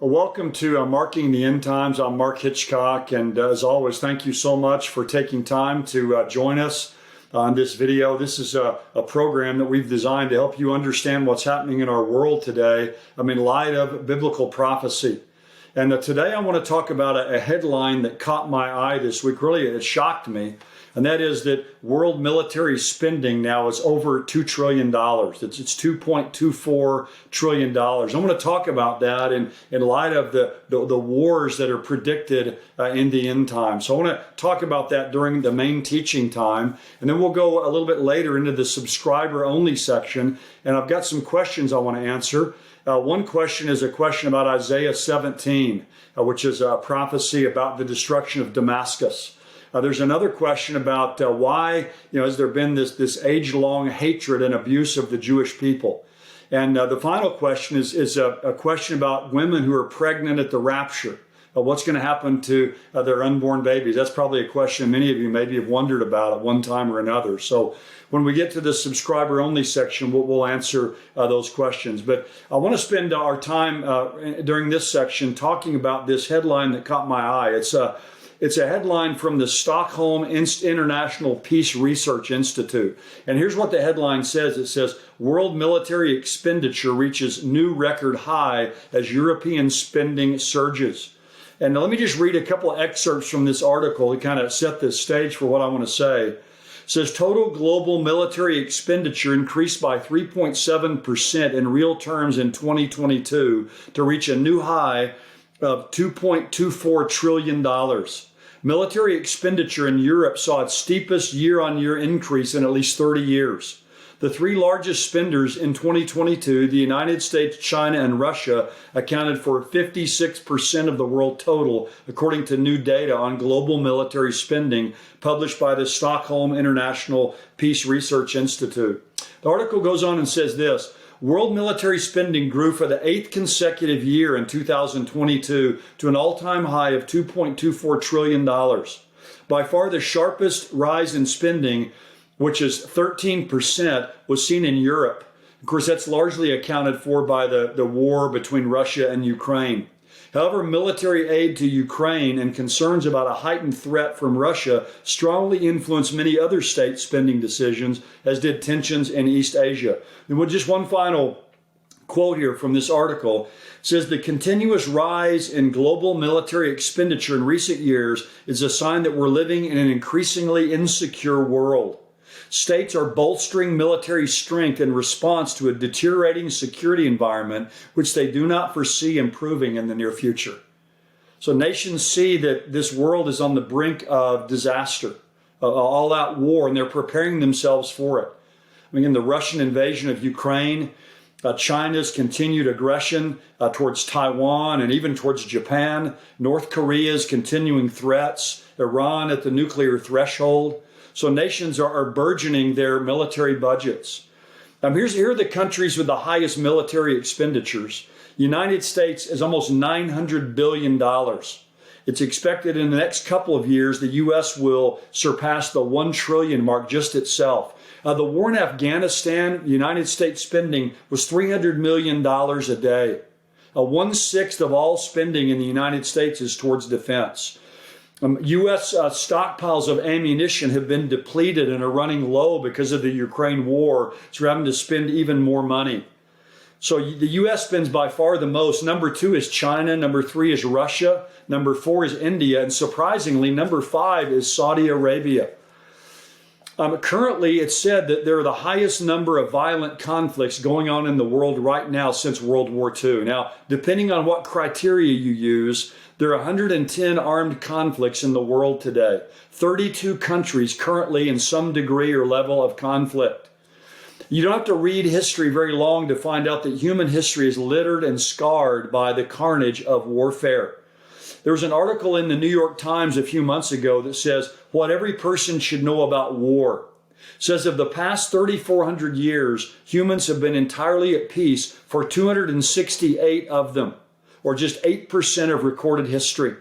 Well, welcome to Marking the End Times. I'm Mark Hitchcock, and as always, thank you so much for taking time to join us on this video. This is a program that we've designed to help you understand what's happening in our world today in light of biblical prophecy. And today I want to talk about a headline that caught my eye this week. Really, it shocked me. And that is that world military spending now is over $2 trillion. It's $2.24 trillion. I want to talk about that in light of the wars that are predicted in the end time. So I want to talk about that during the main teaching time. And then we'll go a little bit later into the subscriber only section. And I've got some questions I want to answer. One question is a question about Isaiah 17, which is a prophecy about the destruction of Damascus. There's another question about why, has there been this age-long hatred and abuse of the Jewish people? And the final question is a question about women who are pregnant at the rapture. What's going to happen to their unborn babies? That's probably a question many of you maybe have wondered about at one time or another. So when we get to the subscriber-only section, we'll answer those questions. But I want to spend our time during this section talking about this headline that caught my eye. It's a headline from the Stockholm International Peace Research Institute. And here's what the headline says. It says, world military expenditure reaches new record high as European spending surges. And let me just read a couple of excerpts from this article to kind of set the stage for what I want to say. It says total global military expenditure increased by 3.7% in real terms in 2022 to reach a new high of $2.24 trillion. Military expenditure in Europe saw its steepest year-on-year increase in at least 30 years. The three largest spenders in 2022, the United States, China, and Russia, accounted for 56% of the world total, according to new data on global military spending published by the Stockholm International Peace Research Institute. The article goes on and says this: world military spending grew for the 8th consecutive year in 2022 to an all-time high of $2.24 trillion. By far the sharpest rise in spending, which is 13%, was seen in Europe. Of course, that's largely accounted for by the war between Russia and Ukraine. However, military aid to Ukraine and concerns about a heightened threat from Russia strongly influenced many other state spending decisions, as did tensions in East Asia. And with just one final quote here from this article, it says the continuous rise in global military expenditure in recent years is a sign that we're living in an increasingly insecure world. States are bolstering military strength in response to a deteriorating security environment, which they do not foresee improving in the near future. So nations see that this world is on the brink of disaster, all-out war, and they're preparing themselves for it. In the Russian invasion of Ukraine, China's continued aggression towards Taiwan and even towards Japan, North Korea's continuing threats, Iran at the nuclear threshold. So nations are burgeoning their military budgets. Here are the countries with the highest military expenditures. United States is almost $900 billion. It's expected in the next couple of years, the U.S. will surpass the $1 trillion mark just itself. The war in Afghanistan, United States spending was $300 million a day. 1/6 of all spending in the United States is towards defense. U.S. stockpiles of ammunition have been depleted and are running low because of the Ukraine war. So we're having to spend even more money. So the U.S. spends by far the most. Number 2 is China. Number 3 is Russia. Number 4 is India. And surprisingly, number 5 is Saudi Arabia. Currently, it's said that there are the highest number of violent conflicts going on in the world right now since World War II. Now, depending on what criteria you use, there are 110 armed conflicts in the world today. 32 countries currently in some degree or level of conflict. You don't have to read history very long to find out that human history is littered and scarred by the carnage of warfare. There was an article in the New York Times a few months ago that says what every person should know about war. It says of the past 3,400 years, humans have been entirely at peace for 268 of them, or just 8% of recorded history.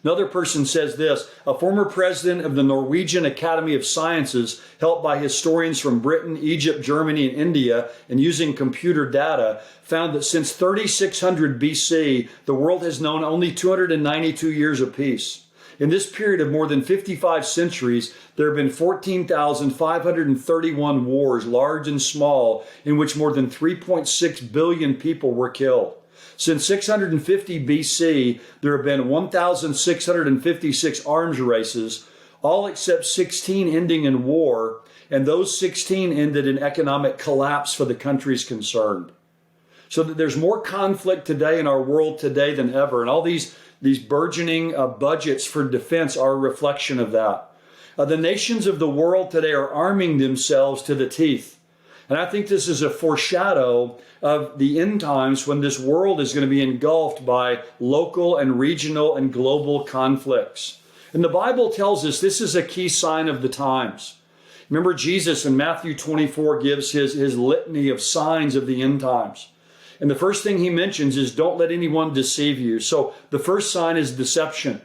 Another person says this: a former president of the Norwegian Academy of Sciences, helped by historians from Britain, Egypt, Germany, and India, and using computer data, found that since 3600 BC, the world has known only 292 years of peace. In this period of more than 55 centuries, there have been 14,531 wars, large and small, in which more than 3.6 billion people were killed. Since 650 BC, there have been 1,656 arms races, all except 16 ending in war, and those 16 ended in economic collapse for the countries concerned. So that there's more conflict today in our world today than ever, and all these burgeoning budgets for defense are a reflection of that. The nations of the world today are arming themselves to the teeth. And I think this is a foreshadow of the end times when this world is going to be engulfed by local and regional and global conflicts. And the Bible tells us this is a key sign of the times. Remember, Jesus in Matthew 24 gives his litany of signs of the end times. And the first thing he mentions is don't let anyone deceive you. So the first sign is deception.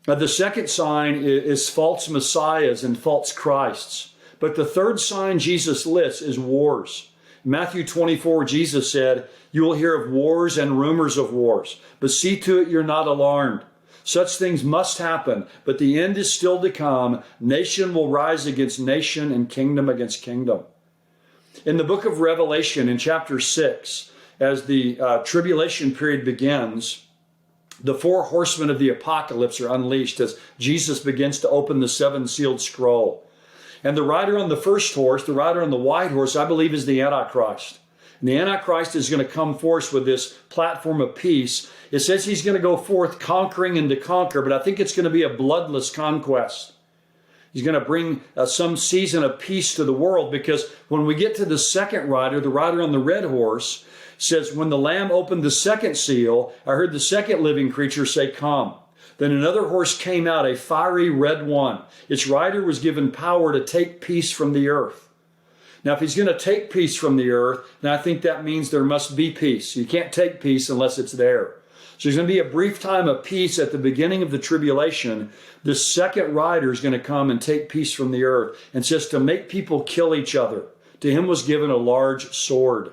The second sign is false messiahs and false Christs. But the third sign Jesus lists is wars. In Matthew 24, Jesus said, "You will hear of wars and rumors of wars, but see to it you're not alarmed. Such things must happen, but the end is still to come. Nation will rise against nation and kingdom against kingdom." In the book of Revelation, in chapter 6, as the tribulation period begins, the four horsemen of the apocalypse are unleashed as Jesus begins to open the seven-sealed scroll. And the rider on the first horse, the rider on the white horse, I believe is the Antichrist. And the Antichrist is going to come forth with this platform of peace. It says he's going to go forth conquering and to conquer, but I think it's going to be a bloodless conquest. He's going to bring some season of peace to the world, because when we get to the second rider, the rider on the red horse, says, when the Lamb opened the second seal, I heard the second living creature say, "Come." Then another horse came out, a fiery red one. Its rider was given power to take peace from the earth. Now, if he's going to take peace from the earth, then I think that means there must be peace. You can't take peace unless it's there. So there's going to be a brief time of peace at the beginning of the tribulation. The second rider is going to come and take peace from the earth, and says to make people kill each other. To him was given a large sword.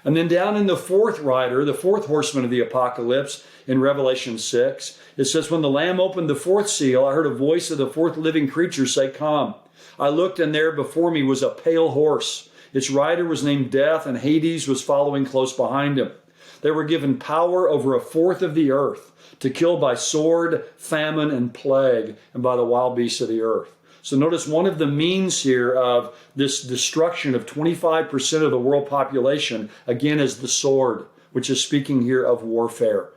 And then down in the fourth rider, the fourth horseman of the apocalypse, in Revelation 6, it says, when the Lamb opened the fourth seal, I heard a voice of the fourth living creature say, "Come." I looked, and there before me was a pale horse. Its rider was named Death, and Hades was following close behind him. They were given power over a fourth of the earth to kill by sword, famine, and plague, and by the wild beasts of the earth. So notice one of the means here of this destruction of 25% of the world population, again, is the sword, which is speaking here of warfare.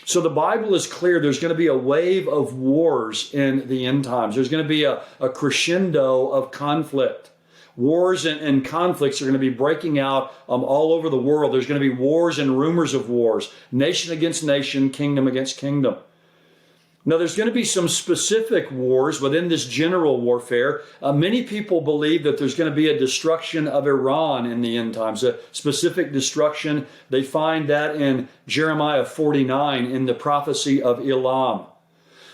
So the Bible is clear. There's going to be a wave of wars in the end times. There's going to be a crescendo of conflict. Wars and conflicts are going to be breaking out all over the world. There's going to be wars and rumors of wars, nation against nation, kingdom against kingdom. Now, there's going to be some specific wars within this general warfare. Many people believe that there's going to be a destruction of Iran in the end times, a specific destruction. They find that in Jeremiah 49 in the prophecy of Elam.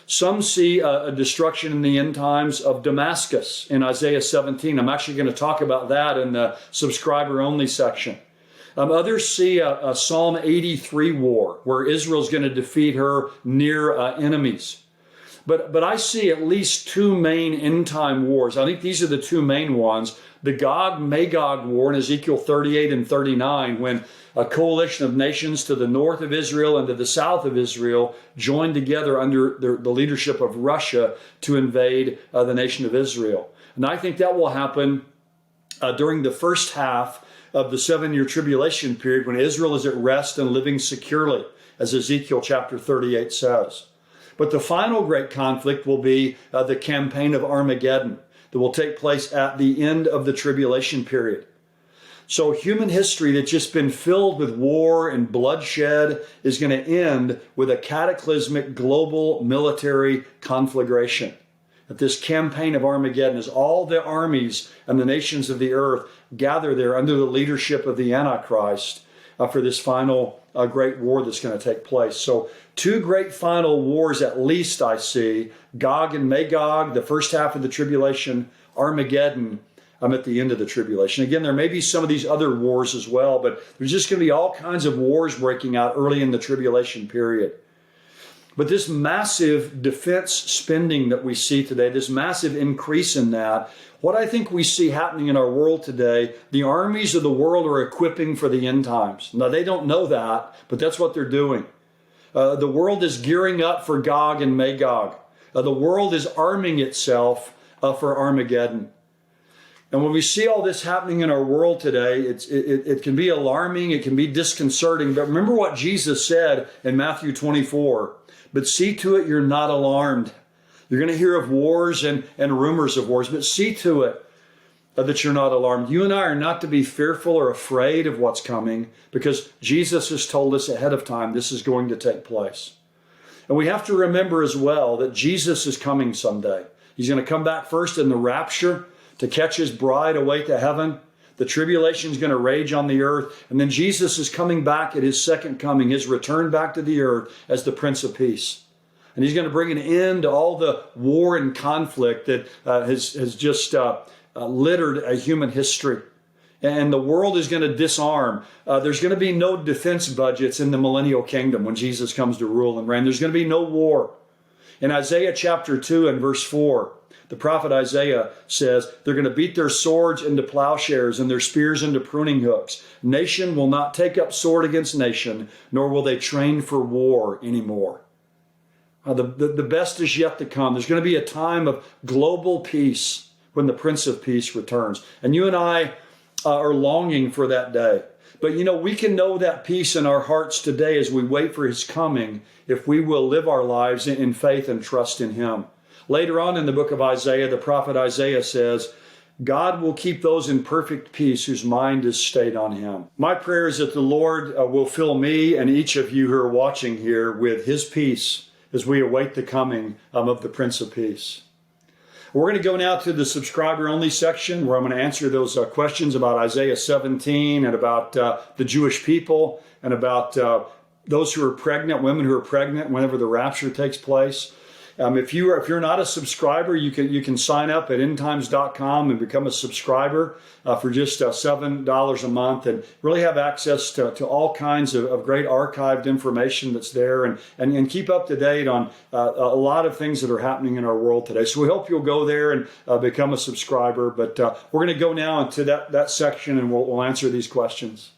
Some see a destruction in the end times of Damascus in Isaiah 17. I'm actually going to talk about that in the subscriber-only section. Others see a Psalm 83 war where Israel's going to defeat her near enemies. But I see at least two main end-time wars. I think these are the two main ones. The Gog-Magog war in Ezekiel 38 and 39, when a coalition of nations to the north of Israel and to the south of Israel joined together under the leadership of Russia to invade the nation of Israel. And I think that will happen during the first half of the 7-year tribulation period, when Israel is at rest and living securely, as Ezekiel chapter 38 says. But the final great conflict will be the campaign of Armageddon that will take place at the end of the tribulation period. So human history that's just been filled with war and bloodshed is going to end with a cataclysmic global military conflagration. That this campaign of Armageddon, as all the armies and the nations of the earth gather there under the leadership of the Antichrist, for this final great war that's going to take place. So 2 great final wars at least I see: Gog and Magog, the first half of the tribulation; Armageddon at the end of the tribulation. Again, there may be some of these other wars as well, but there's just going to be all kinds of wars breaking out early in the tribulation period. But this massive defense spending that we see today, this massive increase in that, what I think we see happening in our world today, the armies of the world are equipping for the end times. Now, they don't know that, but that's what they're doing. The world is gearing up for Gog and Magog. The world is arming itself for Armageddon. And when we see all this happening in our world today, it can be alarming, it can be disconcerting. But remember what Jesus said in Matthew 24, "But see to it you're not alarmed." You're going to hear of wars and rumors of wars, but see to it that you're not alarmed. You and I are not to be fearful or afraid of what's coming, because Jesus has told us ahead of time this is going to take place. And we have to remember as well that Jesus is coming someday. He's going to come back first in the rapture to catch his bride away to heaven. The tribulation is going to rage on the earth. And then Jesus is coming back at his second coming, his return back to the earth as the Prince of Peace. And he's going to bring an end to all the war and conflict that has just littered a human history. And the world is going to disarm. There's going to be no defense budgets in the millennial kingdom when Jesus comes to rule and reign. There's going to be no war. In Isaiah chapter 2 and verse 4, the prophet Isaiah says, they're going to beat their swords into plowshares and their spears into pruning hooks. Nation will not take up sword against nation, nor will they train for war anymore. The best is yet to come. There's going to be a time of global peace when the Prince of Peace returns. And you and I are longing for that day. But we can know that peace in our hearts today as we wait for his coming, if we will live our lives in faith and trust in him. Later on in the book of Isaiah, the prophet Isaiah says, God will keep those in perfect peace whose mind is stayed on him. My prayer is that the Lord will fill me and each of you who are watching here with his peace as we await the coming of the Prince of Peace. We're going to go now to the subscriber-only section where I'm going to answer those questions about Isaiah 17 and about the Jewish people and about those who are pregnant, women who are pregnant whenever the rapture takes place. If you're not a subscriber, you can sign up at endtimes.com and become a subscriber for just $7 a month, and really have access to all kinds of great archived information that's there, and keep up to date on a lot of things that are happening in our world today. So we hope you'll go there and become a subscriber. But we're going to go now into that section, and we'll answer these questions.